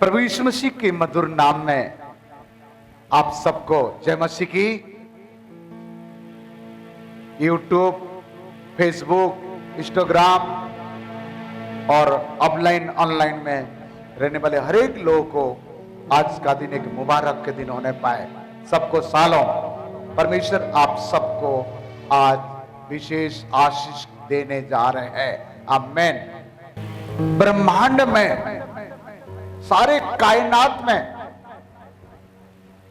प्रभु यीशु मसीह के मधुर नाम में आप सबको जय मसीह की। यूट्यूब, फेसबुक, इंस्टाग्राम और ऑफलाइन ऑनलाइन में रहने वाले हर एक लोगों को आज का दिन एक मुबारक के दिन होने पाए। सबको सालों परमेश्वर आप सबको आज विशेष आशीष देने जा रहे हैं। आमीन। ब्रह्मांड में, सारे कायनात में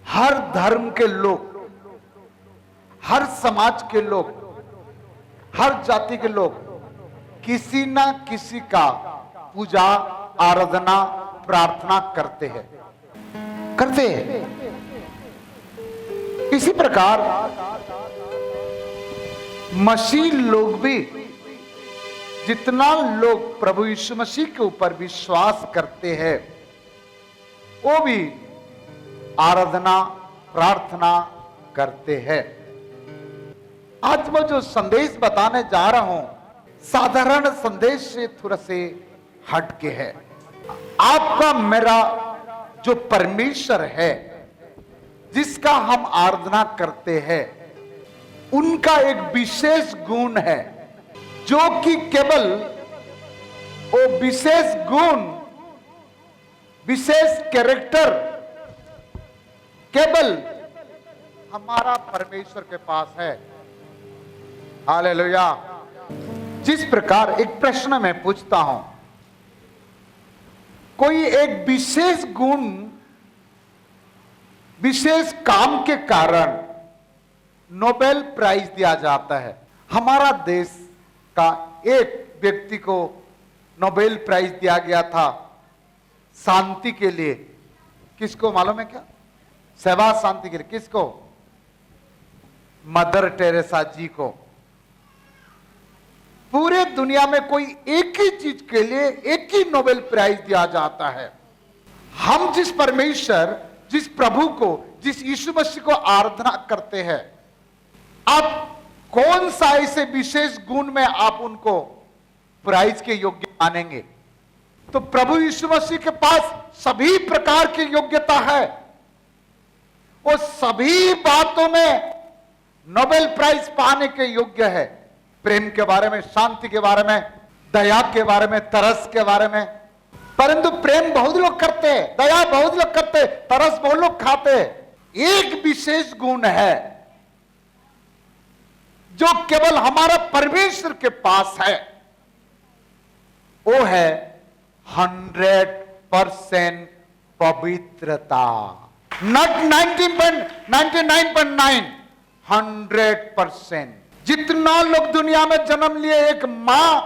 हर धर्म के लोग, हर समाज के लोग, हर जाति के लोग किसी ना किसी का पूजा, आराधना, प्रार्थना करते हैं। इसी प्रकार मसीह लोग भी, जितना लोग प्रभु यीशु मसीह के ऊपर विश्वास करते हैं, वो भी आराधना, प्रार्थना करते हैं। आज मैं जो संदेश बताने जा रहा हूं, साधारण संदेश से थोड़ा से हटके है। आपका मेरा जो परमेश्वर है, जिसका हम आराधना करते हैं, उनका एक विशेष गुण है, जो कि केवल वो विशेष गुण, विशेष कैरेक्टर केवल हमारा परमेश्वर के पास है। हालेलुया। जिस प्रकार एक प्रश्न मैं पूछता हूं, कोई एक विशेष गुण, विशेष काम के कारण नोबेल प्राइज दिया जाता है। हमारा देश का एक व्यक्ति को नोबेल प्राइज दिया गया था शांति के लिए। किसको मालूम है क्या? सेवा शांति के लिए। किसको? मदर टेरेसा जी को। पूरे दुनिया में कोई एक ही चीज के लिए एक ही नोबेल प्राइज दिया जाता है। हम जिस परमेश्वर, जिस प्रभु को, जिस यीशु मसीह को आराधना करते हैं, आप कौन सा ऐसे विशेष गुण में आप उनको प्राइज के योग्य मानेंगे? तो प्रभु यीशु मसीह के पास सभी प्रकार की योग्यता है। वो सभी बातों में नोबेल प्राइज पाने के योग्य है। प्रेम के बारे में, शांति के बारे में, दया के बारे में, तरस के बारे में। परंतु प्रेम बहुत लोग करते हैं, दया बहुत लोग करते हैं, तरस बहुत लोग खाते हैं। एक विशेष गुण है जो केवल हमारा परमेश्वर के पास है, वो है 100% पवित्रता। नॉट 99.9, 100%। जितना लोग दुनिया में जन्म लिए, एक मां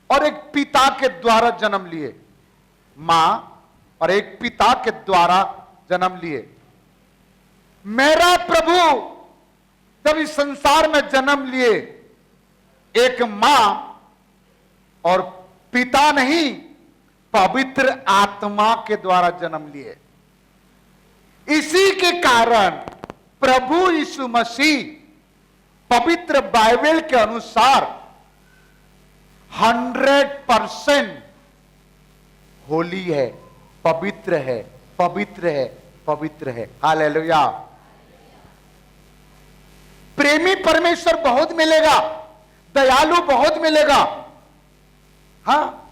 और एक पिता के द्वारा जन्म लिए, मां और एक पिता के द्वारा जन्म लिए। मेरा प्रभु जब इस संसार में जन्म लिए, एक मां और पिता नहीं, पवित्र आत्मा के द्वारा जन्म लिए। इसी के कारण प्रभु यीशु मसीह पवित्र बाइबल के अनुसार 100% होली है, पवित्र है, पवित्र है, पवित्र है। हालेलुया। प्रेमी परमेश्वर बहुत मिलेगा, दयालु बहुत मिलेगा, हाँ,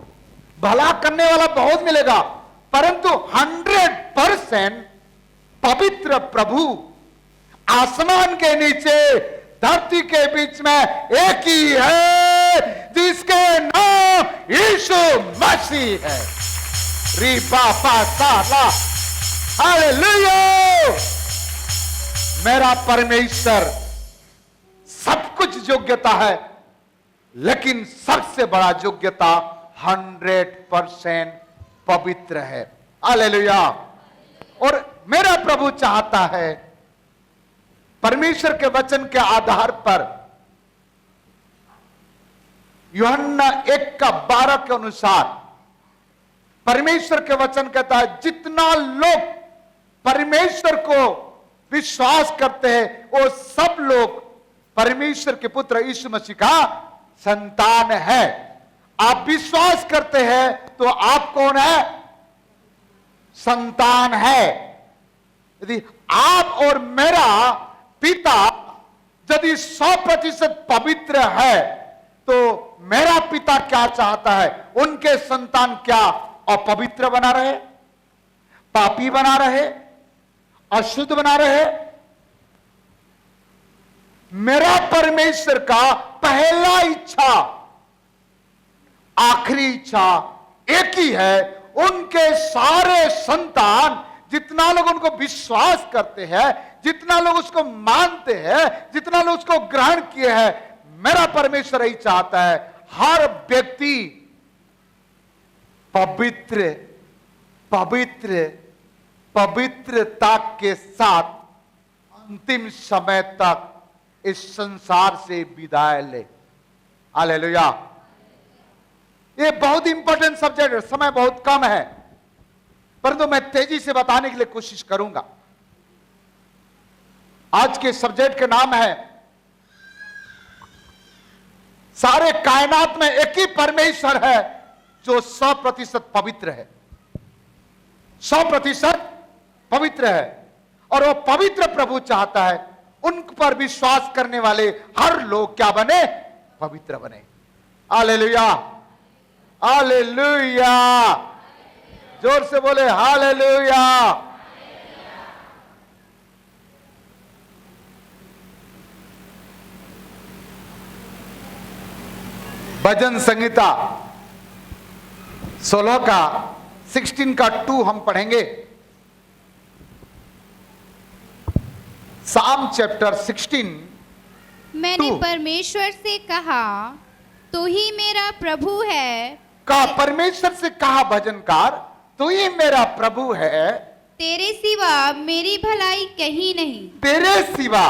भला करने वाला बहुत मिलेगा, परंतु 100% पवित्र प्रभु आसमान के नीचे, धरती के बीच में एक ही है, जिसके नाम यीशु मसीह है। री बापा साला। हालेलुया। मेरा परमेश्वर सब कुछ योग्यता है, लेकिन सबसे बड़ा योग्यता 100% पवित्र है। हालेलुया। और मेरा प्रभु चाहता है, परमेश्वर के वचन के आधार पर, यूहन्ना 1:12 के अनुसार परमेश्वर के वचन कहता है, जितना लोग परमेश्वर को विश्वास करते हैं, वो सब लोग परमेश्वर के पुत्र यीशु मसीह का संतान है। आप विश्वास करते हैं तो आप कौन है? संतान है। यदि आप और मेरा पिता यदि 100% पवित्र है, तो मेरा पिता क्या चाहता है? उनके संतान क्या अपवित्र बना रहे, पापी बना रहे, अशुद्ध बना रहे? मेरा परमेश्वर का पहला इच्छा, आखिरी इच्छा एक ही है, उनके सारे संतान, जितना लोग उनको विश्वास करते हैं, जितना लोग उसको मानते हैं, जितना लोग उसको ग्रहण किए हैं, मेरा परमेश्वर यही चाहता है, हर व्यक्ति पवित्र पवित्र पवित्रता के साथ अंतिम समय तक इस संसार से विदाई ले। हालेलुया। ये बहुत इंपॉर्टेंट सब्जेक्ट है, समय बहुत कम है, परंतु मैं तेजी से बताने के लिए कोशिश करूंगा। आज के सब्जेक्ट का नाम है, सारे कायनात में एक ही परमेश्वर है जो 100% पवित्र है, 100% पवित्र है। और वो पवित्र प्रभु चाहता है उन पर विश्वास करने वाले हर लोग क्या बने? पवित्र बने। हालेलुया, हालेलुया, जोर से बोले हालेलुया। भजन संहिता 16 का 16 का 2 हम पढ़ेंगे। साम चैप्टर 16। मैंने परमेश्वर से कहा, तू ही मेरा प्रभु है। का परमेश्वर से कहा भजनकार, तू ही मेरा प्रभु है, तेरे सिवा मेरी भलाई कहीं नहीं। तेरे सिवा,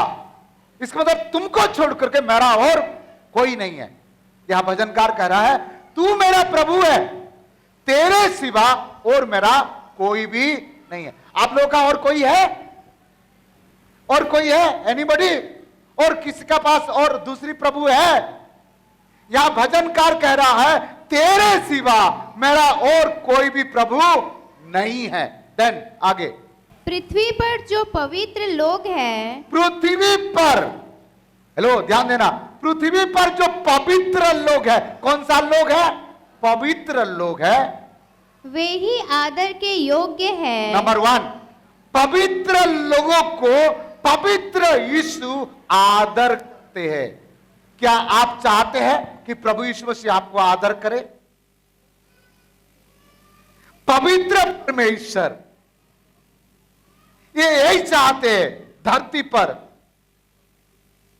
इसका मतलब तुमको छोड़ करके मेरा और कोई नहीं है। यहां भजनकार कह रहा है, तू मेरा प्रभु है, तेरे सिवा और मेरा कोई भी नहीं है। आप लोगों का और कोई है? और कोई है? एनीबॉडी? और किसी का पास और दूसरी प्रभु है? यहां भजनकार कह रहा है, तेरे सिवा मेरा और कोई भी प्रभु नहीं है। देन आगे, पृथ्वी पर जो पवित्र लोग हैं, पृथ्वी पर, हेलो ध्यान देना, पृथ्वी पर जो पवित्र लोग है, कौन सा लोग है? पवित्र लोग है, वे ही आदर के योग्य है। नंबर 1, पवित्र लोगों को पवित्र यीशु आदर करते हैं। क्या आप चाहते हैं कि प्रभु यीशु मसीह आपको आदर करे? पवित्र परमेश्वर ये यही चाहते हैं धरती पर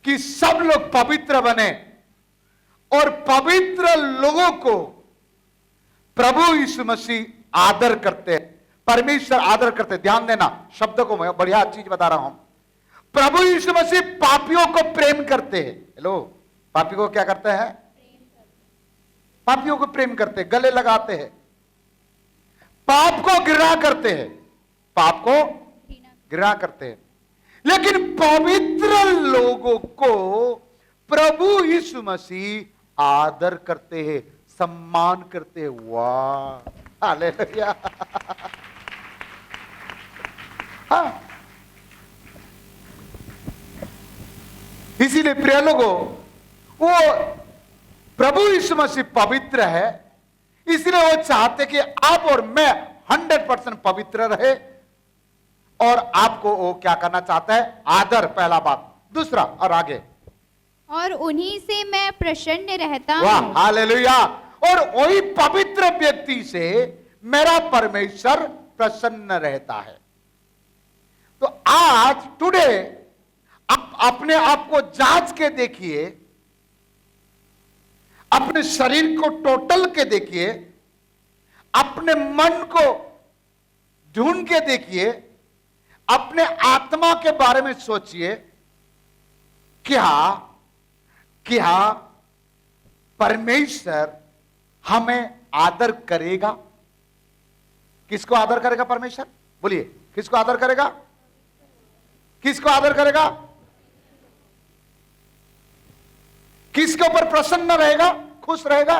कि सब लोग पवित्र बने, और पवित्र लोगों को प्रभु यीशु मसीह आदर करते हैं, परमेश्वर आदर करते हैं। ध्यान देना, शब्द को मैं बढ़िया चीज बता रहा हूं। प्रभु यीशु मसीह पापियों को प्रेम करते हैं। हेलो, पापी को क्या करते हैं? पापियों को प्रेम करते हैं, गले लगाते हैं। पाप को घृणा करते हैं, पाप को घृणा करते हैं। लेकिन पवित्र लोगों को प्रभु यीशु मसीह आदर करते हैं, सम्मान करते हैं। वाह, हालेलुया। हाँ, इसीलिए प्रिय लोगों, वो प्रभु यीशु मसीह पवित्र है, इसलिए वो चाहते कि आप और मैं 100% पवित्र रहे, और आपको वो क्या करना चाहता है? आदर, पहला बात। दूसरा, और आगे, और उन्हीं से मैं प्रसन्न रहता वाह, हूं। हालेलुया। और वही पवित्र व्यक्ति से मेरा परमेश्वर प्रसन्न रहता है। तो आज टुडे आप अपने आप को जांच के देखिए, अपने शरीर को टोटल के देखिए, अपने मन को ढूंढ के देखिए, अपने आत्मा के बारे में सोचिए, क्या परमेश्वर हमें आदर करेगा? किसको आदर करेगा परमेश्वर? बोलिए, किसको आदर करेगा? किसको आदर करेगा? किसके ऊपर प्रसन्न रहेगा, खुश रहेगा?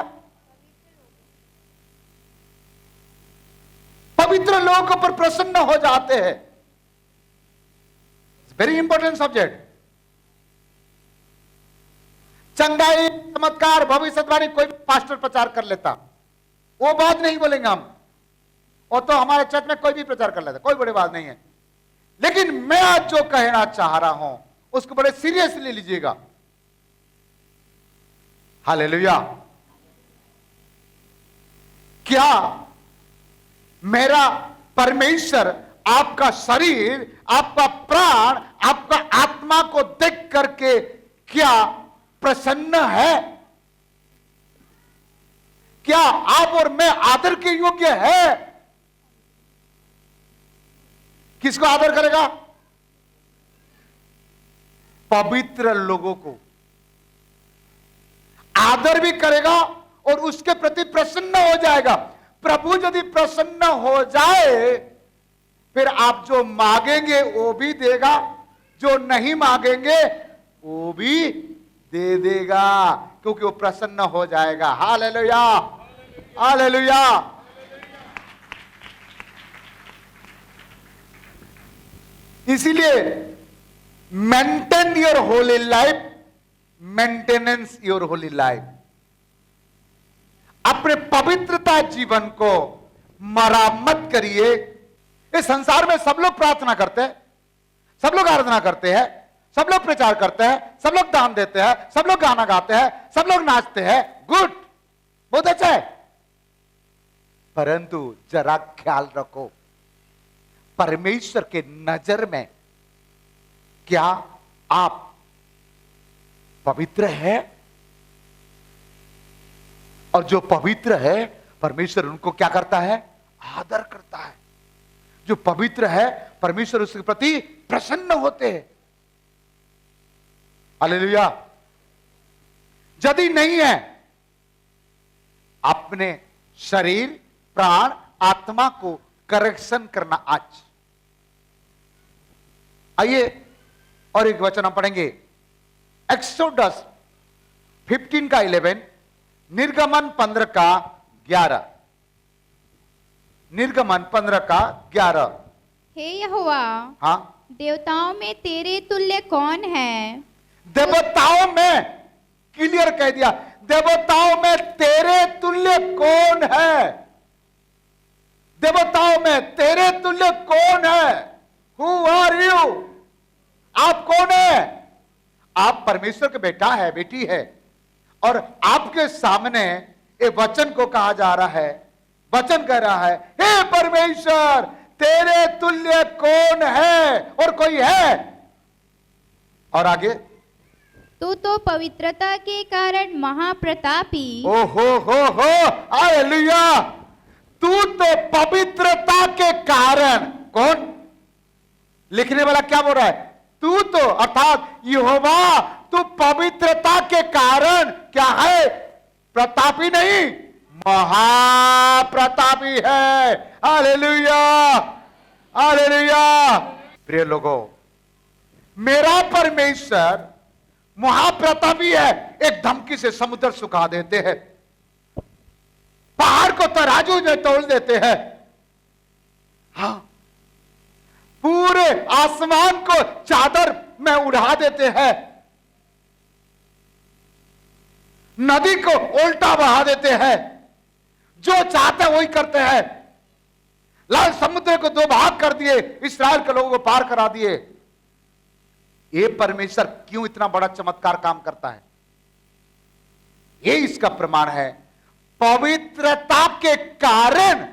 पवित्र लोगों पर प्रसन्न हो जाते हैं। Very important subject. चंगाई, चमत्कार, भविष्यवाणी कोई भी पास्टर प्रचार कर लेता, वो बात नहीं बोलेंगे हम, वो तो हमारे चर्च में कोई भी प्रचार कर लेता, कोई बड़ी बात नहीं है। लेकिन मैं आज जो कहना चाह रहा हूं उसको बड़े सीरियसली लीजिएगा। हालेलुया। क्या मेरा परमेश्वर आपका शरीर, आपका प्राण, आपका आत्मा को देख करके क्या प्रसन्न है? क्या आप और मैं आदर के योग्य है? किसको आदर करेगा? पवित्र लोगों को आदर भी करेगा और उसके प्रति प्रसन्न हो जाएगा। प्रभु यदि प्रसन्न हो जाए फिर आप जो मांगेंगे वो भी देगा, जो नहीं मांगेंगे वो भी दे देगा, क्योंकि वो प्रसन्न हो जाएगा। Hallelujah, hallelujah. इसीलिए maintain your holy life, maintenance your holy life. अपने पवित्रता जीवन को मरम्मत करिए। इस संसार में सब लोग प्रार्थना करते हैं, सब लोग आराधना करते हैं, सब लोग प्रचार करते हैं, सब लोग दान देते हैं, सब लोग गाना गाते हैं, सब लोग नाचते हैं। गुड, बहुत अच्छा है। परंतु जरा ख्याल रखो, परमेश्वर के नजर में क्या आप पवित्र है? और जो पवित्र है परमेश्वर उनको क्या करता है? आदर करता है। जो पवित्र है परमेश्वर उसके प्रति प्रसन्न होते हैं। हालेलुया। यदि नहीं है, अपने शरीर, प्राण, आत्मा को करेक्शन करना आज। आइए और एक वचन हम पढ़ेंगे, एक्सोडस 15 का 11, निर्गमन 15 का 11। निर्गमन 15 का 11। हे यहोवा, हाँ, देवताओं में तेरे तुल्य कौन है? देवताओं में, क्लियर कह दिया, देवताओं में तेरे तुल्य कौन है? देवताओं में तेरे तुल्य कौन है? Who are you? आप कौन है? आप परमेश्वर के बेटा है, बेटी है, और आपके सामने ये वचन को कहा जा रहा है। वचन कह रहा है, हे परमेश्वर, तेरे तुल्य कौन है? और कोई है? और आगे, तू तो पवित्रता के कारण महाप्रतापी। ओ हो, हालेलुया। तू तो पवित्रता के कारण, कौन? लिखने वाला क्या बोल रहा है? तू तो, अर्थात यहोवा, तू पवित्रता के कारण क्या है? प्रतापी नहीं, महाप्रतापी है। Hallelujah, hallelujah. प्रिय लोगों, मेरा परमेश्वर महाप्रतापी है। एक धमकी से समुद्र सुखा देते हैं, पहाड़ को तराजू में तोल देते हैं, हाँ, पूरे आसमान को चादर में उड़ा देते हैं, नदी को उल्टा बहा देते हैं, जो चाहते हैं वही करते हैं। लाल समुद्र को दो भाग कर दिए, इस्राएल के लोगों को पार करा दिए। ये परमेश्वर क्यों इतना बड़ा चमत्कार काम करता है? ये इसका प्रमाण है, पवित्रता के कारण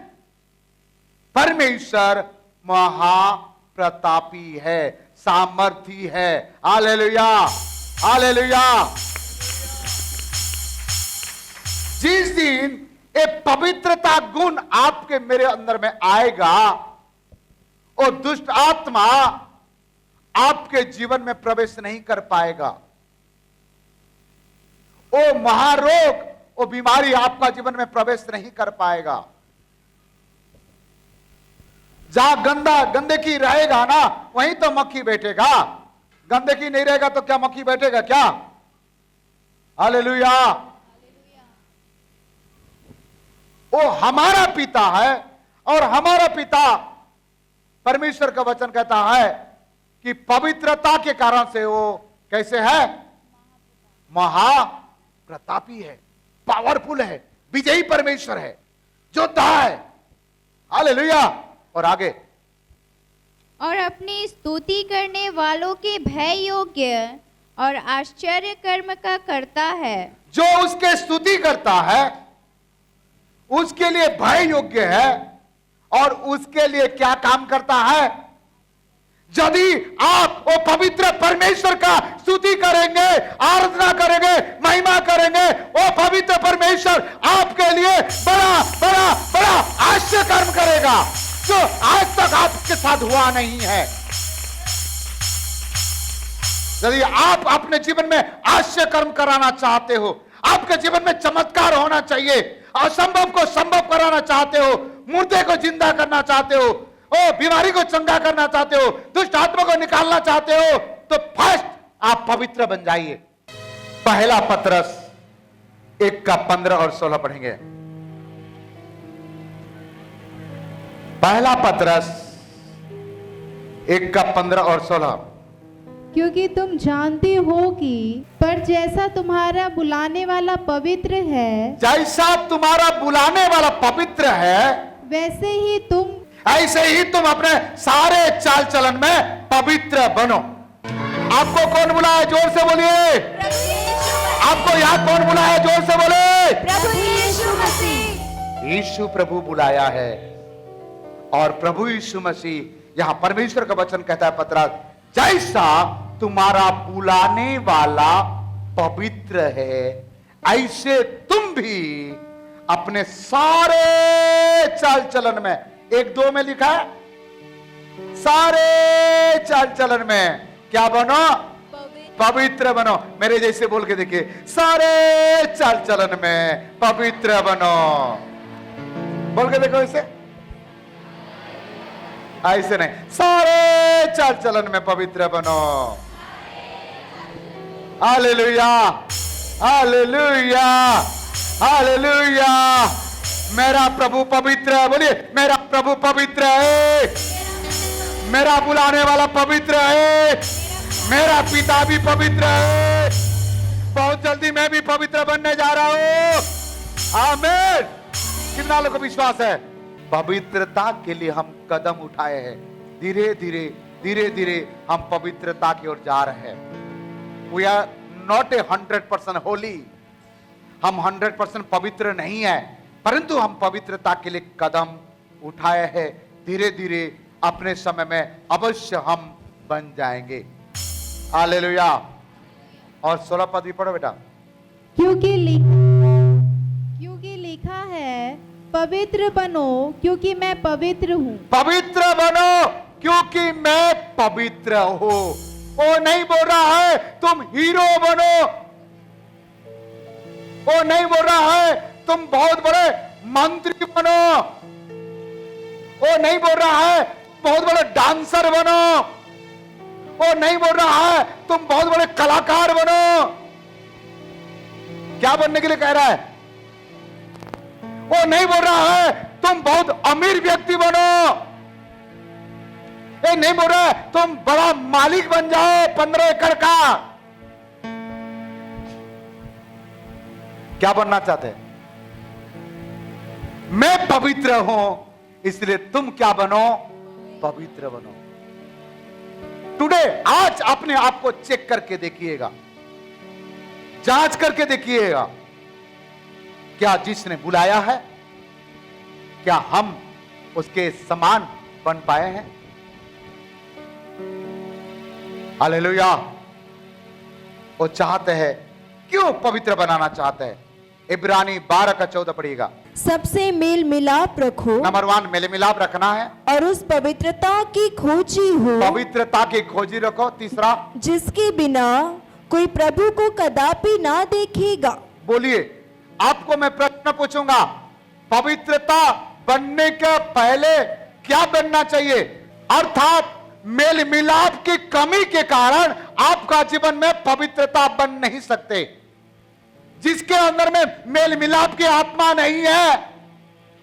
परमेश्वर महाप्रतापी है, सामर्थी है। Hallelujah, hallelujah. जिस दिन ये पवित्रता गुण आपके मेरे अंदर में आएगा, और दुष्ट आत्मा आपके जीवन में प्रवेश नहीं कर पाएगा। वो महारोग, वो बीमारी आपका जीवन में प्रवेश नहीं कर पाएगा। जहां गंदगी रहेगा ना, वहीं तो मक्खी बैठेगा। गंदगी नहीं रहेगा तो क्या मक्खी बैठेगा क्या? हालेलुया। वो हमारा पिता है, और हमारा पिता परमेश्वर का वचन कहता है कि पवित्रता के कारण से वो कैसे है? महाप्रतापी है, पावरफुल है, विजयी परमेश्वर है, योद्धा है। हालेलुया। और आगे, और अपनी स्तुति करने वालों के भय योग्य और आश्चर्य कर्म का करता है। जो उसके स्तुति करता है उसके लिए भय योग्य है और उसके लिए क्या काम करता है? यदि आप वो पवित्र परमेश्वर का स्तुति करेंगे, आराधना करेंगे, महिमा करेंगे, वो पवित्र परमेश्वर आपके लिए बड़ा बड़ा बड़ा आश्चर्य कर्म करेगा जो आज तक आपके साथ हुआ नहीं है। यदि आप अपने जीवन में आश्चर्य कर्म कराना चाहते हो, आपके जीवन में चमत्कार होना चाहिए, असंभव को संभव कराना चाहते हो, मुर्दे को जिंदा करना चाहते हो, ओ बीमारी को चंगा करना चाहते हो, दुष्ट आत्मा को निकालना चाहते हो, तो फर्स्ट आप पवित्र बन जाइए। पहला पतरस 1:15 और 16 पढ़ेंगे। पहला पतरस 1:15 और 16। क्योंकि तुम जानते हो कि पर जैसा तुम्हारा बुलाने वाला पवित्र है, जैसा तुम्हारा बुलाने वाला पवित्र है, वैसे ही तुम ऐसे ही तुम अपने सारे चाल चलन में पवित्र बनो। आपको कौन बुलाया? जोर से बोलिए। आपको यहाँ कौन बुलाया? जोर से बोले। प्रभु यीशु मसीह। यीशु प्रभु बुलाया है और प्रभु यीशु मसीह, यहां परमेश्वर का वचन कहता है पतरस, जैसा तुम्हारा बुलाने वाला पवित्र है ऐसे तुम भी अपने सारे चाल चलन में, 1:2 में लिखा है, सारे चाल चलन में क्या बनो? पवित्र बनो। मेरे जैसे बोल के देखिए, सारे चाल चलन में पवित्र बनो। बोल के देखो इसे, ऐसे नहीं, सारे चाल चलन में पवित्र बनो। Hallelujah, hallelujah, hallelujah. मेरा प्रभु पवित्र है। बोलिए, मेरा प्रभु पवित्र है, मेरा बुलाने वाला पवित्र है, मेरा पिता भी पवित्र है, बहुत जल्दी मैं भी पवित्र बनने जा रहा हूं। आमीन। कितना लोगों को विश्वास है? पवित्रता के लिए हम कदम उठाए हैं, धीरे धीरे धीरे धीरे हम पवित्रता की ओर जा रहे हैं। We are not a 100% holy, हम 100% पवित्र नहीं है, परंतु हम पवित्रता के लिए कदम उठाए हैं। धीरे धीरे अपने समय में अवश्य हम बन जाएंगे। हालेलुया। और 16 पद भी पढ़ो बेटा। क्योंकि लिखा है, पवित्र बनो क्योंकि मैं पवित्र हूँ। पवित्र बनो क्योंकि मैं पवित्र हूं। वो नहीं बोल रहा है तुम हीरो बनो, वो नहीं बोल रहा है तुम बहुत बड़े मंत्री बनो, वो नहीं बोल रहा है बहुत बड़े डांसर बनो, वो नहीं बोल रहा है तुम बहुत बड़े कलाकार बनो। क्या बनने के लिए कह रहा है? वो नहीं बोल रहा है तुम बहुत अमीर व्यक्ति बनो, ये नहीं बोल रहा है तुम बड़ा मालिक बन जाओ 15 एकड़ का। क्या बनना चाहते हैं? मैं पवित्र हूं, इसलिए तुम क्या बनो? पवित्र बनो। टुडे, आज अपने आप को चेक करके देखिएगा, जांच करके देखिएगा, क्या जिसने बुलाया है, क्या हम उसके समान बन पाए हैं? हालेलुया। वो चाहते हैं, क्यों पवित्र बनाना चाहते हैं? इब्रानी 12:14 पढ़िएगा। सबसे मेल मिलाप रखो। नंबर 1 मेल मिलाप रखना है और उस पवित्रता की खोजी हो, पवित्रता की खोजी रखो। तीसरा, जिसके बिना कोई प्रभु को कदापि ना देखेगा। बोलिए, आपको मैं प्रश्न पूछूंगा, पवित्रता बनने के पहले क्या बनना चाहिए? अर्थात मेल मिलाप की कमी के कारण आपका जीवन में पवित्रता बन नहीं सकते। जिसके अंदर में मेल मिलाप की आत्मा नहीं है,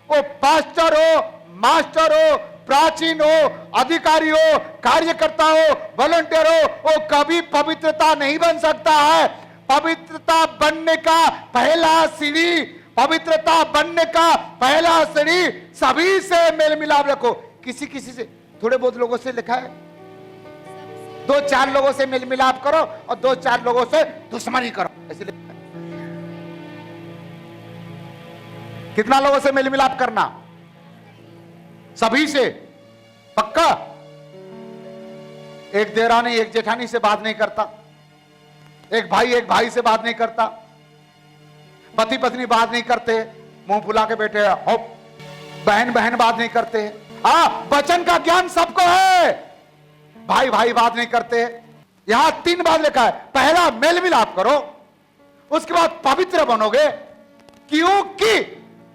वो पास्टर हो, मास्टर हो, प्राचीन हो, अधिकारी हो, कार्यकर्ता हो, वॉलंटियर हो, वो कभी पवित्रता नहीं बन सकता है। पवित्रता बनने का पहला सीढ़ी, पवित्रता बनने का पहला सीढ़ी सभी से मेल मिलाप रखो। किसी किसी से, थोड़े बहुत लोगों से लिखा है 2-4 लोगों से मेल मिलाप करो और 2-4 लोगों से दुश्मनी करो, ऐसे लिखा है। कितना लोगों से मेल मिलाप करना? सभी से, पक्का? एक देरानी एक जेठानी से बात नहीं करता, एक भाई से बात नहीं करता, पति पत्नी बात नहीं करते, मुंह फुला के बैठे हो, बहन बात नहीं करते। वचन का ज्ञान सबको है, भाई बात नहीं करते। यहां 3 बात लिखा है। पहला मेल मिलाप करो, उसके बाद पवित्र बनोगे, क्योंकि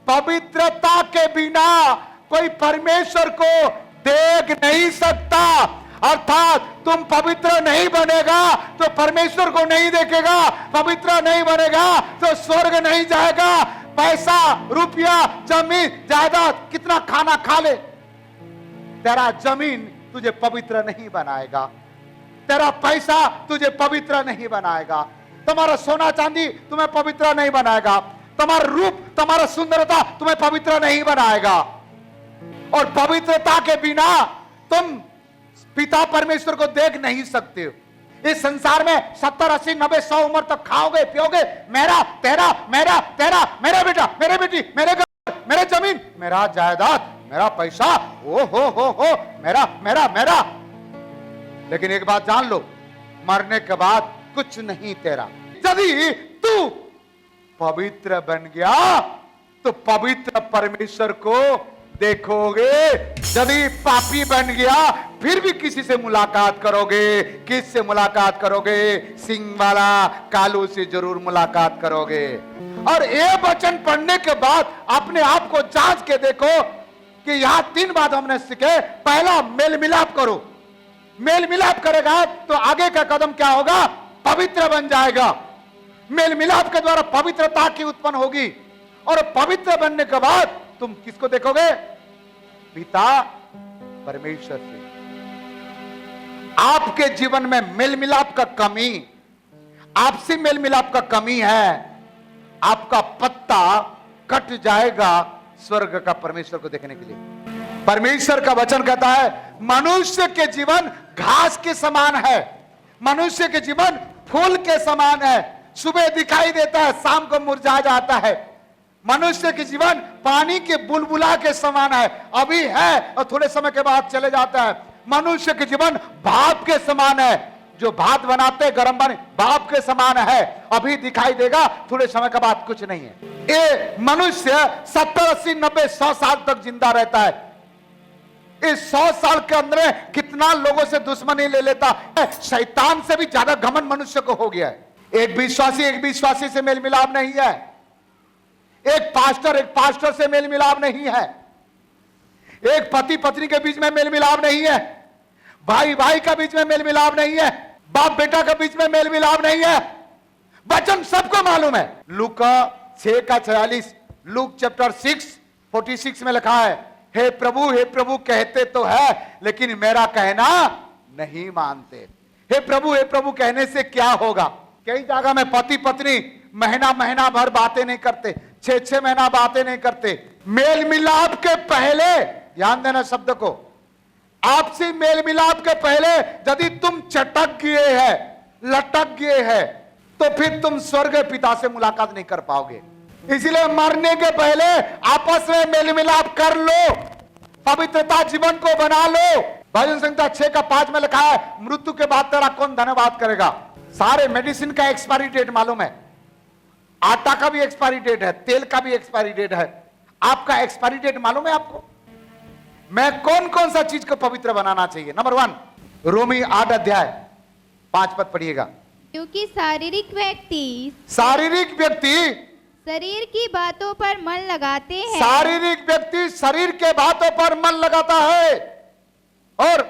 पवित्रता के बिना कोई परमेश्वर को देख नहीं सकता। अर्थात तुम पवित्र नहीं बनेगा तो परमेश्वर को नहीं देखेगा, पवित्र नहीं बनेगा तो स्वर्ग नहीं जाएगा। पैसा, रुपया, जमीन, जायदाद, कितना खाना खा ले, तेरा जमीन तुझे पवित्र नहीं बनाएगा, तेरा पैसा तुझे पवित्र नहीं बनाएगा, तुम्हारा सोना चांदी तुम्हें पवित्र नहीं बनाएगा, तुम्हारा रूप, तुम्हारा सुंदरता तुम्हें पवित्र नहीं बनाएगा। और पवित्रता के बिना तुम पिता परमेश्वर को देख नहीं सकते हो। इस संसार में 70, 80, 90, 100 उम्र तक खाओगे पियोगे, मेरा तेरा, मेरा तेरा, मेरा बेटा, मेरे बेटी, मेरे घर, मेरे जमीन, मेरा जायदाद, मेरा पैसा, ओ हो, मेरा मेरा मेरा। लेकिन एक बात जान लो, मरने के बाद कुछ नहीं तेरा। यदि तू पवित्र बन गया तो पवित्र परमेश्वर को देखोगे। यदि पापी बन गया फिर भी किसी से मुलाकात करोगे। किससे मुलाकात करोगे? सिंह वाला कालू से जरूर मुलाकात करोगे। और ये वचन पढ़ने के बाद अपने आप को जांच के देखो कि यहां 3 बात हमने सीखे। पहला, मेल मिलाप करो। मेल मिलाप करेगा तो आगे का कदम क्या होगा? पवित्र बन जाएगा। मेल मिलाप के द्वारा पवित्रता की उत्पन्न होगी और पवित्र बनने के बाद तुम किसको देखोगे? पिता परमेश्वर से। आपके जीवन में मेल मिलाप का कमी, आपसी मेल मिलाप का कमी है, आपका पत्ता कट जाएगा स्वर्ग का परमेश्वर को देखने के लिए। परमेश्वर का वचन कहता है मनुष्य के जीवन घास के समान है, मनुष्य के जीवन फूल के समान है। सुबह दिखाई देता है, शाम को मुरझा जाता है। मनुष्य के जीवन पानी के बुलबुला के समान है, अभी है और थोड़े समय के बाद चले जाता है। मनुष्य के जीवन भाप के समान है, जो भात बनाते गर्म पानी, भाप के समान है, अभी दिखाई देगा, थोड़े समय के बाद कुछ नहीं है। ये मनुष्य 70, 80, 90, 100 साल तक जिंदा रहता है। इस 100 साल के अंदर कितना लोगों से दुश्मनी ले लेता है। शैतान से भी ज्यादा घमंड मनुष्य को हो गया है। एक विश्वासी से मेल मिलाप नहीं है, एक पास्टर से मेल मिलाप नहीं है, एक पति पत्नी के बीच में मेल मिलाप नहीं है, भाई का बीच में मेल मिलाप नहीं है, बाप बेटा के बीच में मेल मिलाप नहीं है। वचन सबको मालूम है। लूका 6:46, लूक चैप्टर 6:46 में लिखा है, हे प्रभु कहते तो है लेकिन मेरा कहना नहीं मानते। हे प्रभु कहने से क्या होगा? कई जगह में पति पत्नी महीना भर बातें नहीं करते, 6 महीना बातें नहीं करते। मेल मिलाप के पहले, ध्यान देना शब्द को, आपसी मेल मिलाप के पहले यदि तुम चटक गए हैं, लटक गए हैं, तो फिर तुम स्वर्ग पिता से मुलाकात नहीं कर पाओगे। इसलिए मरने के पहले आपस में मेल मिलाप कर लो, पवित्रता जीवन को बना लो। भजन संहिता 6:5 में लिखा है, मृत्यु के बाद तेरा कौन धन्यवाद करेगा। सारे मेडिसिन का एक्सपायरी डेट मालूम है, आटा का भी एक्सपायरी डेट है, तेल का भी एक्सपायरी डेट है। आपका एक्सपायरी डेट मालूम है आपको? मैं कौन सा चीज को पवित्र बनाना चाहिए? नंबर 1, रोमी 8:5 पद पढ़िएगा। क्योंकि शारीरिक व्यक्ति शरीर की बातों पर मन लगाते हैं, शारीरिक व्यक्ति शरीर के बातों पर मन लगाता है, और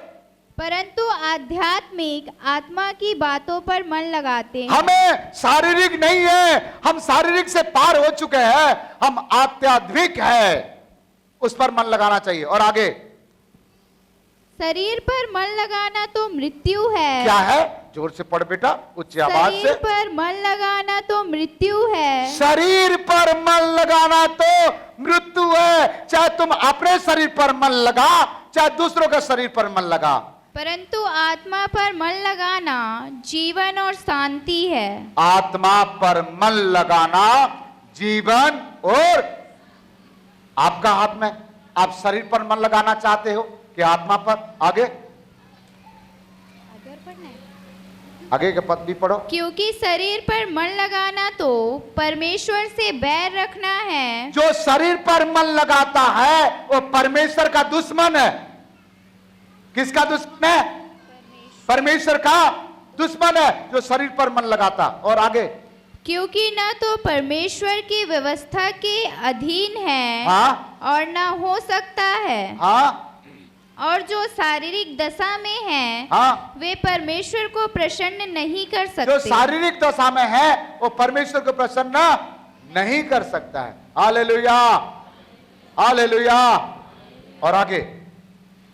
परंतु आध्यात्मिक आत्मा की बातों पर मन लगाते हैं। हमें शारीरिक नहीं है, हम शारीरिक से पार हो चुके हैं, हम आध्यात्मिक है। उस पर मन लगाना चाहिए। और आगे शरीर पर मन लगाना तो मृत्यु है। क्या है? जोर से पढ़ बेटा, उच्च आवाज से। शरीर पर मन लगाना तो मृत्यु है। शरीर पर मन लगाना तो मृत्यु है। चाहे तुम अपने शरीर पर मन लगा, चाहे दूसरों के शरीर पर मन लगा, परंतु आत्मा पर मन लगाना जीवन और शांति है। आत्मा पर मन लगाना जीवन और, आपका हाथ में। आप शरीर पर मन लगाना चाहते हो कि आत्मा पर? आगे आगे के पद भी पढ़ो। क्योंकि शरीर पर मन लगाना तो परमेश्वर से बैर रखना है। जो शरीर पर मन लगाता है वो परमेश्वर का दुश्मन है। किसका दुश्मन है? परमेश्वर का दुश्मन है जो शरीर पर मन लगाता। और आगे, क्योंकि न तो परमेश्वर की व्यवस्था के अधीन है, हाँ और न हो सकता है, हाँ और जो शारीरिक दशा में है, हाँ, वे परमेश्वर को प्रसन्न नहीं कर जो सकते। शारीरिक दशा में है वो परमेश्वर को प्रसन्न नहीं कर सकता है। Hallelujah, hallelujah. और आगे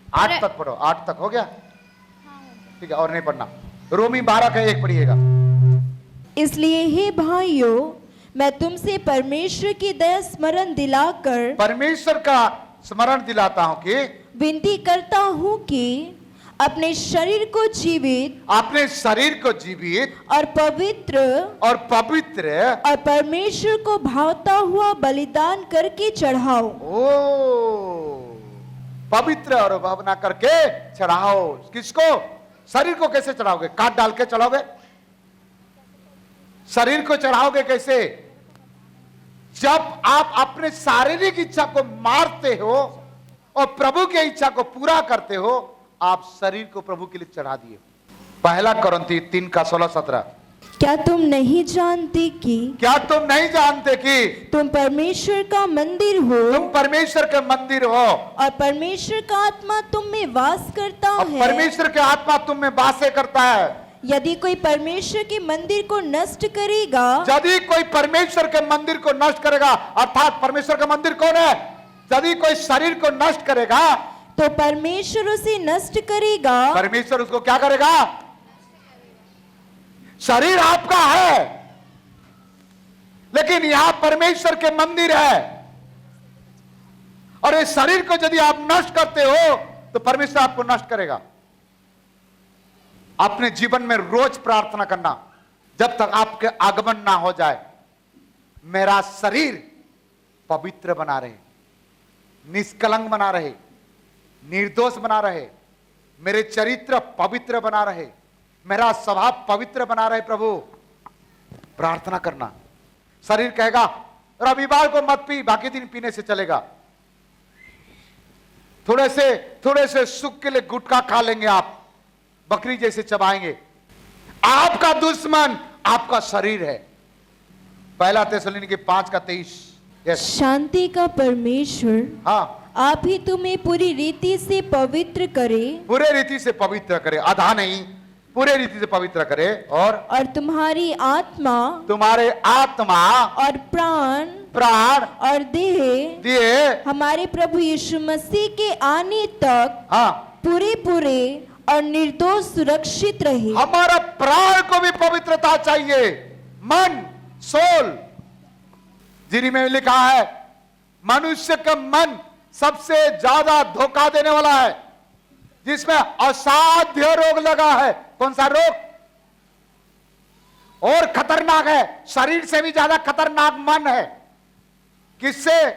8 तक पढ़ो। 8 तक हो गया? ठीक है, और नहीं पढ़ना। रोमी 12 का 1 पढ़िएगा। इसलिए हे भाइयों, मैं तुमसे परमेश्वर की दया स्मरण दिलाकर परमेश्वर का स्मरण दिलाता हूं कि विनती करता हूँ कि अपने शरीर को जीवित अपने शरीर को जीवित और पवित्र और परमेश्वर को भावता हुआ बलिदान करके चढ़ाओ। ओ, पवित्र और भावना करके चढ़ाओ। किसको? शरीर को। कैसे चढ़ाओगे? काट डाल के चढ़ाओगे? शरीर को चढ़ाओगे कैसे? जब आप अपने शारीरिक इच्छा को मारते हो और प्रभु की इच्छा को पूरा करते हो, आप शरीर को प्रभु के लिए चढ़ा दिए। 1 कोरिन्थी 3 का 16-17। क्या तुम नहीं जानते कि तुम परमेश्वर का मंदिर हो, तुम परमेश्वर के मंदिर हो और परमेश्वर का आत्मा तुम में वास करता और है। परमेश्वर के आत्मा तुम में वास करता है। यदि कोई परमेश्वर के मंदिर को नष्ट करेगा, यदि कोई परमेश्वर के मंदिर को नष्ट करेगा, अर्थात परमेश्वर का मंदिर कौन है? यदि कोई शरीर को नष्ट करेगा तो परमेश्वर उसे नष्ट करेगा। परमेश्वर उसको क्या करेगा? शरीर आपका है, लेकिन यहां परमेश्वर के मंदिर है, और इस शरीर को यदि आप नष्ट करते हो तो परमेश्वर आपको नष्ट करेगा। अपने जीवन में रोज प्रार्थना करना, जब तक आपके आगमन ना हो जाए, मेरा शरीर पवित्र बना रहे, निष्कलंक बना रहे, निर्दोष बना रहे, मेरे चरित्र पवित्र बना रहे, मेरा स्वभाव पवित्र बना रहे। प्रभु, प्रार्थना करना। शरीर कहेगा रविवार को मत पी, बाकी दिन पीने से चलेगा। थोड़े से सुख के लिए गुटखा खा लेंगे, आप बकरी जैसे चबाएंगे। आपका दुश्मन आपका शरीर है। 1 थिस्सलुनीके 5 का 23। शांति का परमेश्वर हाँ, आप ही तुम्हें पूरी रीति से पवित्र करे, पूरे रीति से पवित्र करे, आधा नहीं, पूरे रीति से पवित्र करे। और तुम्हारी आत्मा तुम्हारे आत्मा और प्राण और देह दिए हमारे प्रभु यीशु मसीह के आने तक हाँ, पूरे और निर्दोष सुरक्षित रहे। हमारा प्राण को भी पवित्रता चाहिए, मन, सोल। जिन्हीं में लिखा है मनुष्य का मन सबसे ज्यादा धोखा देने वाला है, जिसमें असाध्य रोग लगा है। कौन सा रोग? और खतरनाक है, शरीर से भी ज्यादा खतरनाक मन है। किससे?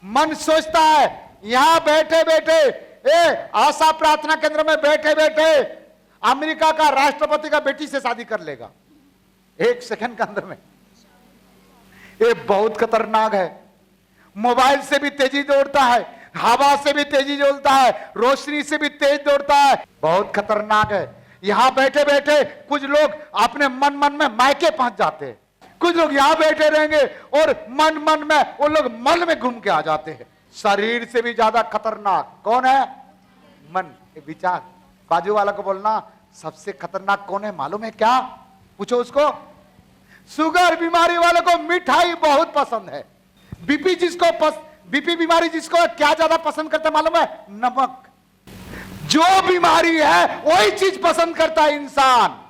मन सोचता है यहां बैठे बैठे, आशा प्रार्थना केंद्र में बैठे बैठे अमेरिका का राष्ट्रपति का बेटी से शादी कर लेगा 1 सेकंड के अंदर में। ये बहुत खतरनाक है। मोबाइल से भी तेजी दौड़ता है, हवा से भी तेजी दौड़ता है, रोशनी से भी तेज दौड़ता है, बहुत खतरनाक है। यहां बैठे बैठे कुछ लोग अपने मन में मायके पहुंच जाते हैं, कुछ लोग यहां बैठे रहेंगे और मन में वो लोग मन में घूम के आ जाते हैं। शरीर से भी ज्यादा खतरनाक कौन है? मन, विचार। बाजू वाला को बोलना सबसे खतरनाक कौन है मालूम है क्या? पूछो उसको। शुगर बीमारी वाले को मिठाई बहुत पसंद है, बीपी जिसको बीपी बीमारी जिसको है, क्या ज्यादा पसंद करता है मालूम है? नमक। जो बीमारी है वही चीज पसंद करता है इंसान।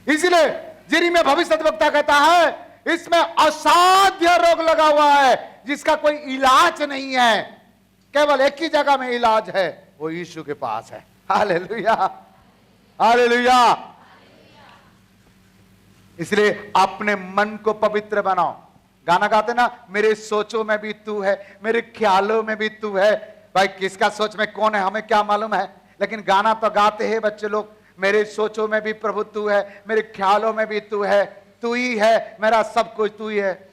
इसलिए यिर्मयाह भविष्यद्वक्ता कहता है इसमें असाध्य रोग लगा हुआ है जिसका कोई इलाज नहीं है, केवल एक ही जगह में इलाज है, वो यीशु के पास है। Hallelujah, hallelujah. इसलिए अपने मन को पवित्र बनाओ। गाना गाते ना, मेरे सोचों में भी तू है, मेरे ख्यालों में भी तू है। भाई किसका सोच में कौन है हमें क्या मालूम है, लेकिन गाना तो गाते हैं बच्चे लोग, मेरे सोचों में भी प्रभु तू है, मेरे ख्यालों में भी तू है, तू ही है, मेरा सब कुछ तू ही है।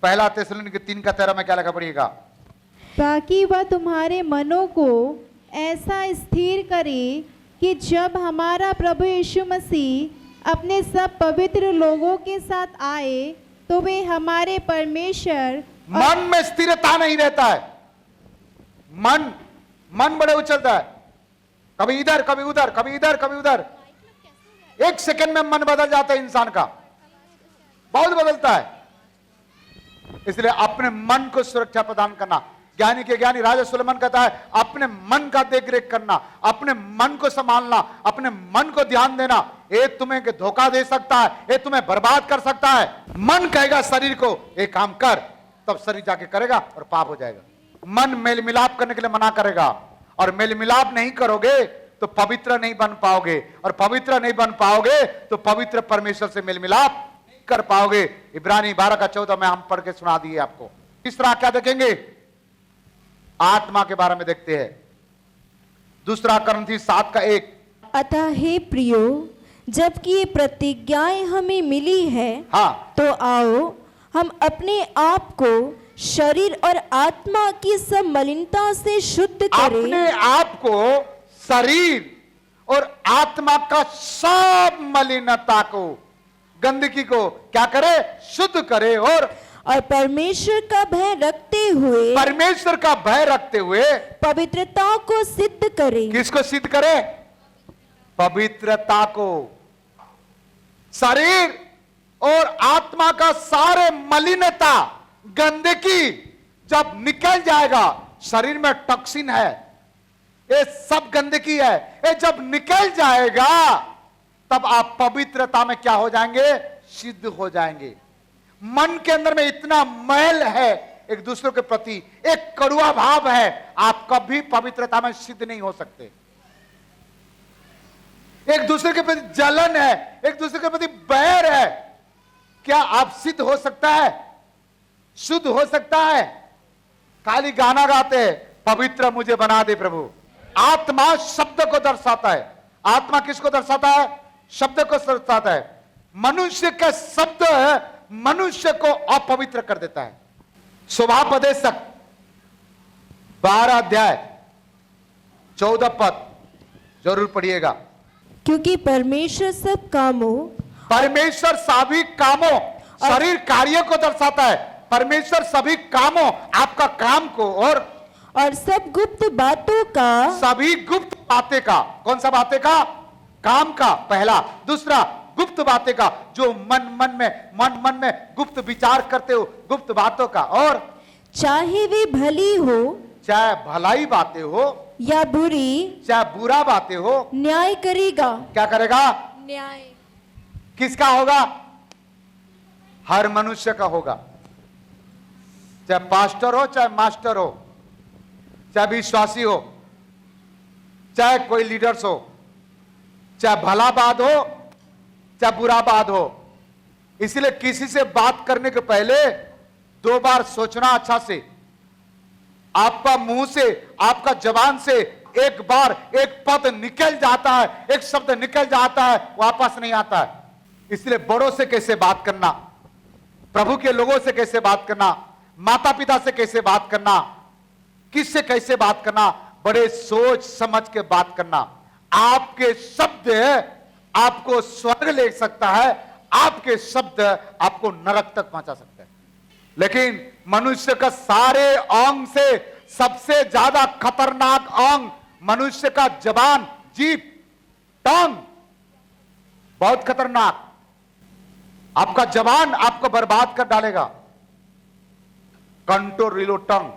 पहला थिस्सलुनीके 3:13 में क्या लिखा पढ़िएगा? ताकि वह तुम्हारे मनों को ऐसा स्थिर करे कि जब हमारा प्रभु यीशु मसीह अपने सब पवित्र लोगों के साथ आए तो वे हमारे परमेश्वर मन में स्थिरता नहीं रहता है। मन बड़े उछलता है, कभी इधर कभी उधर, कभी इधर कभी उधर। एक सेकंड में मन बदल जाता है इंसान का, बहुत बदलता है। इसलिए अपने मन को सुरक्षा प्रदान करना। ज्ञानी के ज्ञानी राजा सुलेमान कहता है अपने मन का देखरेख करना, अपने मन को संभालना, अपने मन को ध्यान देना। ये तुम्हें धोखा दे सकता है, ये तुम्हें बर्बाद कर सकता है। मन कहेगा शरीर को ये काम कर, तब शरीर जाके करेगा और पाप हो जाएगा। मन मेल मिलाप करने के लिए मना करेगा, और मेल मिलाप नहीं करोगे तो पवित्र नहीं बन पाओगे, और पवित्र नहीं बन पाओगे तो पवित्र परमेश्वर से मेल मिलाप कर पाओगे। इब्रानी 12:14 में हम पढ़ के सुना दिए आपको। तीसरा क्या देखेंगे? आत्मा के बारे में देखते हैं। दूसरा करंथी 7:1। अतः हे प्रियो, जबकि ये प्रतिज्ञाएं हमें मिली है, हाँ, तो आओ हम अपने आप को शरीर और आत्मा की सब मलिनता से शुद्ध करें। अपने आप को शरीर और आत्मा का सब मलिनता को, गंदगी को क्या करे? शुद्ध करे। और परमेश्वर का भय रखते हुए, परमेश्वर का भय रखते हुए पवित्रता को सिद्ध करें। किसको सिद्ध करे? पवित्रता को। शरीर और आत्मा का सारे मलिनता, गंदगी जब निकल जाएगा, शरीर में टॉक्सिन है, ये सब गंदगी है, ये जब निकल जाएगा तब आप पवित्रता में क्या हो जाएंगे? सिद्ध हो जाएंगे। मन के अंदर में इतना मैल है एक दूसरे के प्रति, एक कड़ुआ भाव है, आप कभी पवित्रता में सिद्ध नहीं हो सकते। एक दूसरे के प्रति जलन है, एक दूसरे के प्रति बैर है, क्या आप सिद्ध हो सकता है? शुद्ध हो सकता है? खाली गाना गाते हैं, पवित्र मुझे बना दे प्रभु। आत्मा शब्द को दर्शाता है। आत्मा किसको दर्शाता है? शब्द को दर्शाता है। मनुष्य का शब्द मनुष्य को अपवित्र कर देता है। स्वभापदेशक 12:14 जरूर पढ़िएगा। क्योंकि परमेश्वर सब कामों, परमेश्वर सभी कामों, शरीर कार्य को दर्शाता है। परमेश्वर सभी कामों, आपका काम को और सब गुप्त बातों का, सभी गुप्त बातें का। कौन सा बातें का? काम का पहला। दूसरा गुप्त बातें का, जो मन में गुप्त विचार करते हो, गुप्त बातों का। और चाहे वे भली हो, चाहे भलाई बातें हो या बुरी, चाहे बुरा बातें हो, न्याय करेगा। क्या करेगा? न्याय किसका होगा? हर मनुष्य का होगा। चाहे पास्टर हो, चाहे मास्टर हो, चाहे विश्वासी हो, चाहे कोई लीडर्स हो, चाहे भला बात हो चाहे बुरा बात हो। इसलिए किसी से बात करने के पहले 2 बार सोचना अच्छा से। आपका मुंह से, आपका जबान से एक बार एक पद निकल जाता है, एक शब्द निकल जाता है, वापस नहीं आता है। इसलिए बड़ों से कैसे बात करना, प्रभु के लोगों से कैसे बात करना, माता पिता से कैसे बात करना, किससे कैसे बात करना, बड़े सोच समझ के बात करना। आपके शब्द आपको स्वर्ग ले सकता है, आपके शब्द आपको नरक तक पहुंचा सकता है। लेकिन मनुष्य का सारे अंग से सबसे ज्यादा खतरनाक अंग मनुष्य का जबान, जीभ, टंग, बहुत खतरनाक। आपका जबान आपको बर्बाद कर डालेगा। कंट्रोल टंग।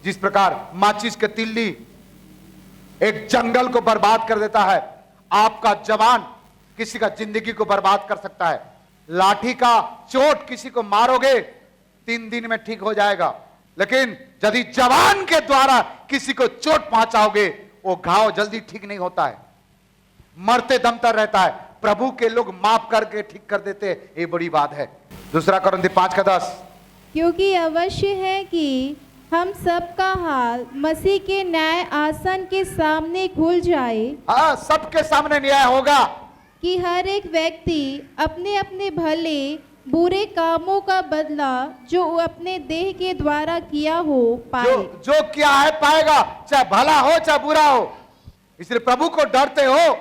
जिस प्रकार माचिस के तिल्ली एक जंगल को बर्बाद कर देता है, आपका जवान किसी का जिंदगी को बर्बाद कर सकता है। लाठी का चोट किसी को मारोगे 3 दिन में ठीक हो जाएगा, लेकिन यदि जवान के द्वारा किसी को चोट पहुंचाओगे वो घाव जल्दी ठीक नहीं होता है, मरते दम तक रहता है। प्रभु के लोग माफ करके ठीक कर देते हैं, ये बड़ी बात है। 2 कुरिन्थी 5:10, क्योंकि अवश्य है कि हम सबका हाल मसीह के न्याय आसन के सामने खुल जाए, हाँ, सबके सामने न्याय होगा कि हर एक व्यक्ति अपने अपने भले बुरे कामों का बदला जो अपने देह के द्वारा किया हो पाए। जो किया है पाएगा, चाहे भला हो चाहे बुरा हो। इसलिए प्रभु को डरते हो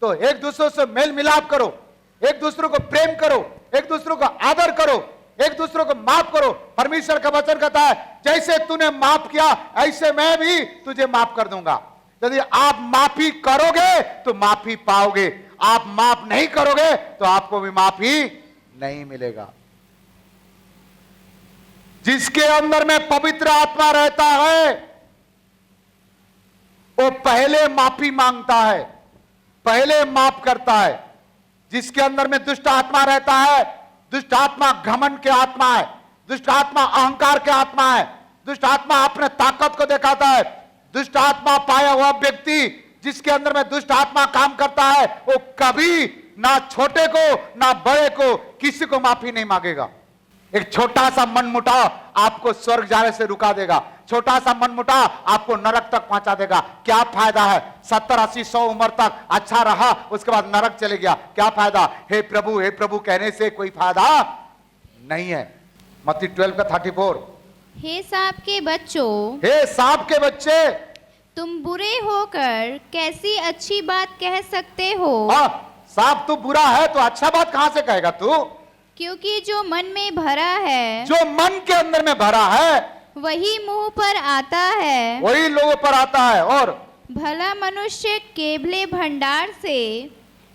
तो एक दूसरे से मेल मिलाप करो, एक दूसरे को प्रेम करो, एक दूसरे को आदर करो, एक दूसरे को माफ करो। परमेश्वर का वचन कहता है जैसे तूने माफ किया ऐसे मैं भी तुझे माफ कर दूंगा। यदि आप माफी करोगे तो माफी पाओगे, आप माफ नहीं करोगे तो आपको भी माफी नहीं मिलेगा। जिसके अंदर में पवित्र आत्मा रहता है वो पहले माफी मांगता है, पहले माफ करता है। जिसके अंदर में दुष्ट आत्मा रहता है, दुष्ट आत्मा घमंड के आत्मा है, दुष्ट आत्मा अहंकार के आत्मा है, दुष्ट आत्मा अपने ताकत को दिखाता है। दुष्ट आत्मा पाया हुआ व्यक्ति जिसके अंदर में दुष्ट आत्मा काम करता है वो कभी ना छोटे को ना बड़े को किसी को माफी नहीं मांगेगा। एक छोटा सा मनमुटाव आपको स्वर्ग जाने से रुका देगा, छोटा सा मनमुटाव आपको नरक तक पहुंचा देगा। क्या फायदा है 70, 80, 100 उम्र तक अच्छा रहा, उसके बाद नरक चले गया, क्या फायदा? हे प्रभु कहने से कोई फायदा नहीं है। मत्ती 12:34, हे सांप के बच्चों, हे सांप के बच्चे, तुम बुरे होकर कैसी अच्छी बात कह सकते हो? सांप तू बुरा है तो अच्छा बात कहां से कहेगा तू? क्योंकि जो मन में भरा है, जो मन के अंदर में भरा है वही मुंह पर आता है, वही लोगों पर आता है। और भला मनुष्य केवले भंडार से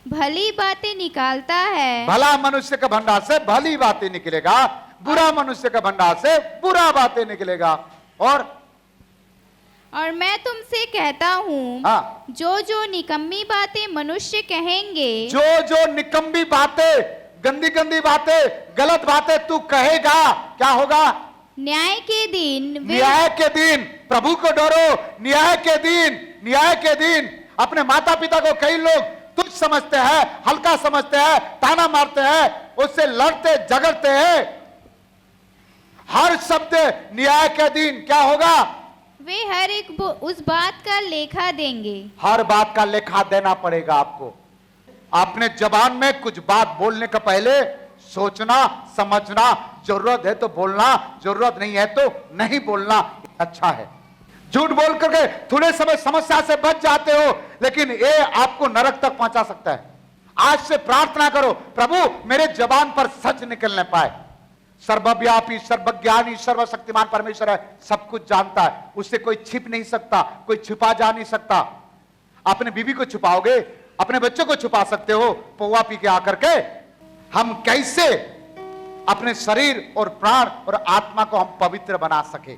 भली बातें निकालता है, भला मनुष्य के भंडार से भली बातें निकलेगा, बुरा मनुष्य के भंडार से बुरा बातें निकलेगा। और मैं तुमसे कहता हूँ, हाँ, जो निकम्मी बातें मनुष्य कहेंगे, जो निकम्मी बातें, गंदी गंदी बातें, गलत बातें तू कहेगा, क्या होगा? न्याय के दिन न्याय के दिन, प्रभु को डरो, न्याय के दिन अपने माता पिता को कई लोग तुच्छ समझते हैं, हल्का समझते हैं, ताना मारते हैं, उससे लड़ते झगड़ते हैं। हर शब्द न्याय के दिन क्या होगा? वे हर एक उस बात का लेखा देंगे। हर बात का लेखा देना पड़ेगा आपको। अपने जबान में कुछ बात बोलने का पहले सोचना समझना, जरूरत है तो बोलना, जरूरत नहीं है तो नहीं बोलना अच्छा है। झूठ बोल करके थोड़े समय समस्या से बच जाते हो, लेकिन ये आपको नरक तक पहुंचा सकता है। आज से प्रार्थना करो, प्रभु मेरे जबान पर सच निकलने पाए। सर्वव्यापी, सर्वज्ञानी, सर्वशक्तिमान परमेश्वर है, सब कुछ जानता है, उससे कोई छिप नहीं सकता, कोई छुपा जा नहीं सकता। अपने बीवी को छुपाओगे, अपने बच्चों को छुपा सकते हो, पौवा पी के आकर के। हम कैसे अपने शरीर और प्राण और आत्मा को हम पवित्र बना सके,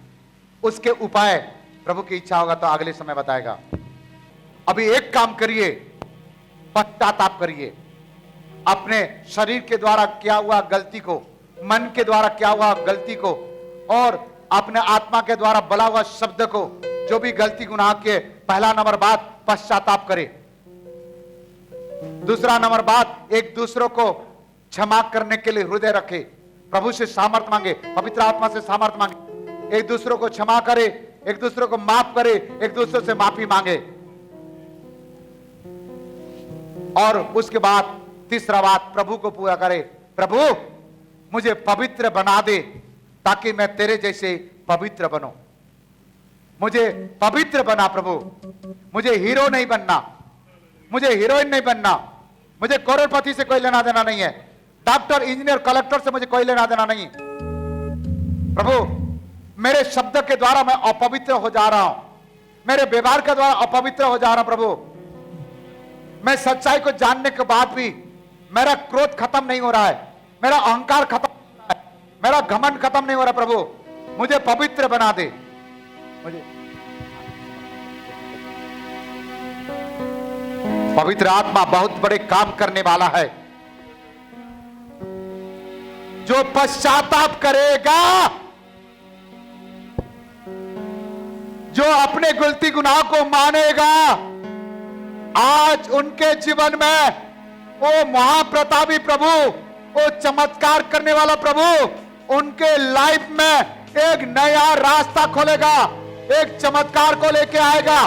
उसके उपाय प्रभु की इच्छा होगा तो अगले समय बताएगा। अभी एक काम करिए, पश्चाताप करिए। अपने शरीर के द्वारा किया हुआ गलती को, मन के द्वारा किया हुआ गलती को, और अपने आत्मा के द्वारा बोला हुआ शब्द को, जो भी गलती गुनाह के, पहला नंबर बात पश्चाताप करे। दूसरा नंबर बात, एक दूसरों को क्षमा करने के लिए हृदय रखे, प्रभु से सामर्थ मांगे, पवित्र आत्मा से सामर्थ मांगे, एक दूसरों को क्षमा करे, एक दूसरे को माफ करे, एक दूसरे से माफी मांगे। और उसके बाद तीसरा बात, प्रभु को पूरा करे, प्रभु मुझे पवित्र बना दे ताकि मैं तेरे जैसे पवित्र बनूं। मुझे पवित्र बना प्रभु, मुझे हीरो नहीं बनना, मुझे हीरोइन नहीं बनना, मुझे करोड़पति से कोई लेना देना नहीं है, डॉक्टर इंजीनियर कलेक्टर से मुझे कोई लेना देना नहीं। प्रभु मेरे शब्द के द्वारा मैं अपवित्र हो जा रहा हूं, मेरे व्यवहार के द्वारा अपवित्र हो जा रहा हूं। प्रभु मैं सच्चाई को जानने के बाद भी मेरा क्रोध खत्म नहीं हो रहा है, मेरा अहंकार खत्म नहीं हो रहा है, मेरा घमंड खत्म नहीं हो रहा। प्रभु मुझे पवित्र बना दे, मुझे पवित्र आत्मा बहुत बड़े काम करने वाला है। जो पश्चाताप करेगा, जो अपने गलती गुनाह को मानेगा, आज उनके जीवन में वो महाप्रतापी प्रभु, वो चमत्कार करने वाला प्रभु उनके लाइफ में एक नया रास्ता खोलेगा, एक चमत्कार को लेके आएगा।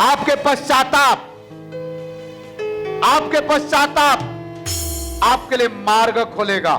आपके पश्चाताप आपके लिए मार्ग खोलेगा।